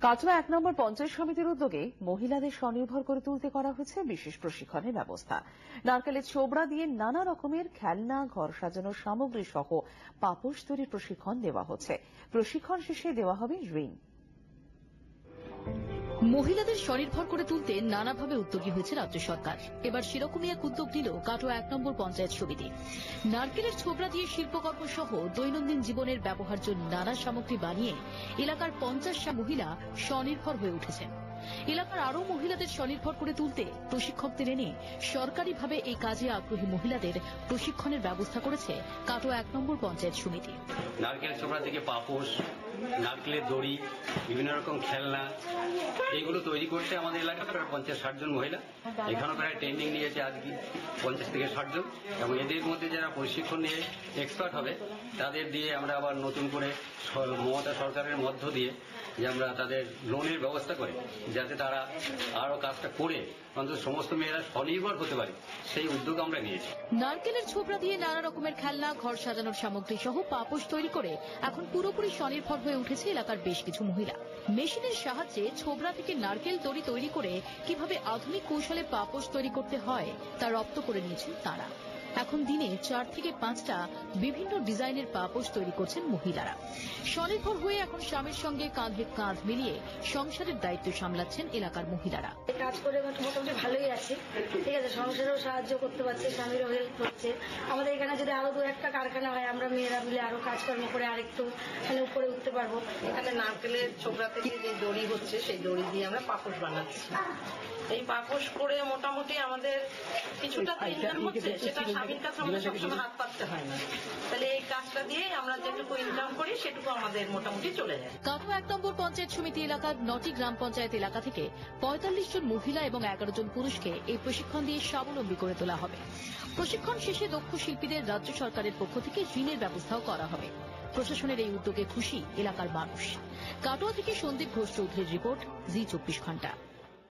কাটোয়া ১ নম্বর পঞ্চায়েত সমিতির উদ্যোগে মহিলাদের স্বনির্ভর করে তুলতে করা হয়েছে বিশেষ প্রশিক্ষণের ব্যবস্থা। নারকেলের ছোবড়া দিয়ে নানা রকমের খেলনা, ঘর সাজানোর সামগ্রী সহ পাপোশ তৈরির প্রশিক্ষণ দেওয়া হচ্ছে। প্রশিক্ষণ শেষে দেওয়া হবে ঋণ। মহিলাদের স্বনির্ভর করে তুলতে নানাভাবে উদ্যোগী হয়েছে রাজ্য সরকার। এবার সেরকমই এক উদ্যোগ নিল কাটোয়া ১ নম্বর পঞ্চায়েত সমিতি। নারকেলের ছোবড়া দিয়ে শিল্পকর্ম সহ দৈনন্দিন জীবনের ব্যবহার্য নানা সামগ্রী বানিয়ে এলাকার ৫০টা মহিলা স্বনির্ভর হয়ে উঠেছেন। এলাকার আরও মহিলাদের স্বনির্ভর করে তুলতে প্রশিক্ষকদের এনে সরকারিভাবে এই কাজে আগ্রহী মহিলাদের প্রশিক্ষণের ব্যবস্থা করেছে কাটোয়া ১ নম্বর পঞ্চায়েত সমিতি। নারকেল ছোবড়া থেকে পাপোশ, নারকেলের দড়ি, বিভিন্ন রকম খেলনা, এইগুলো তৈরি করছে আমাদের এলাকায় প্রায় ৫০-৬০ জন মহিলা। এখানেও প্রায় ট্রেনিং নিয়েছে আজকে ৫০ থেকে ৬০ জন, এবং এদের মধ্যে যারা প্রশিক্ষণ নিয়ে এক্সপার্ট হবে তাদের দিয়ে আমরা আবার নতুন করে মমতা সরকারের মধ্য দিয়ে যে আমরা তাদের লোনের ব্যবস্থা করি, যাতে তারা আরো কাজটা করে অন্তত সমস্ত মেয়েরা স্বনির্ভর হতে পারে, সেই উদ্যোগ আমরা নিয়েছি। নারকেলের ছোবড়া দিয়ে নানা রকমের খেলনা, ঘর সাজানোর সামগ্রী সহ পাপোশ তৈরি করে এখন পুরোপুরি স্বনির্ভর হয়ে উঠেছে এলাকার বেশ কিছু মহিলা। মেশিনের সাহায্যে ছোবড়া থেকে নারকেল দড়ি তৈরি করে কিভাবে আধুনিক কৌশলে পাপোশ তৈরি করতে হয় তা রপ্ত করে নিয়েছেন তারা। এখন দিনে ৪ থেকে ৫টা বিভিন্ন ডিজাইনের পাপোশ তৈরি করছেন মহিলারা। স্বনির্ভর হয়ে এখন স্বামীর সঙ্গে কাঁধে কাঁধ মিলিয়ে সংসারের দায়িত্ব সামলাচ্ছেন এলাকার মহিলারা। কাজ করে মোটামুটি ভালোই আছে, ঠিক আছে, সংসারেও সাহায্য করতে পারছে, স্বামীরও হেল্প করছে। আমাদের এখানে যদি আরো ২-১টা কারখানা হয়, আমরা মেয়েরা মিলে আরো কাজকর্ম করে আরেকটু উপরে উঠতে পারবো। এখানে নারকেলের ছোবড়া থেকে যে দড়ি হচ্ছে সেই দড়ি দিয়ে আমরা পাপোশ বানাচ্ছি। এই পাপোশ করে মোটামুটি আমাদের কিছুটা ইনকাম হচ্ছে, সেটা স্বামীর কাছে আমাদের সবসময় হাত পাততে হয় না। তাহলে এই কাজটা দিয়ে আমরা যেটুকু ইনকাম করি সেটুকু আমাদের মোটামুটি চলে যায়। কাটোয়া ১ নম্বর পঞ্চায়েত সমিতি এলাকার ৯টি গ্রাম পঞ্চায়েত এলাকা থেকে ৪৫ জন মহিলা এবং ১১ জন পুরুষকে এই প্রশিক্ষণ দিয়ে স্বাবলম্বী করে তোলা হবে। প্রশিক্ষণ শেষে দক্ষ শিল্পীদের রাজ্য সরকারের পক্ষ থেকে ঋণের ব্যবস্থাও করা হবে। প্রশাসনের এই উদ্যোগে খুশি এলাকার মানুষ। কাটোয়া থেকে সন্দীপ ঘোষ চৌধুরীর রিপোর্ট, জি ২৪ ঘন্টা।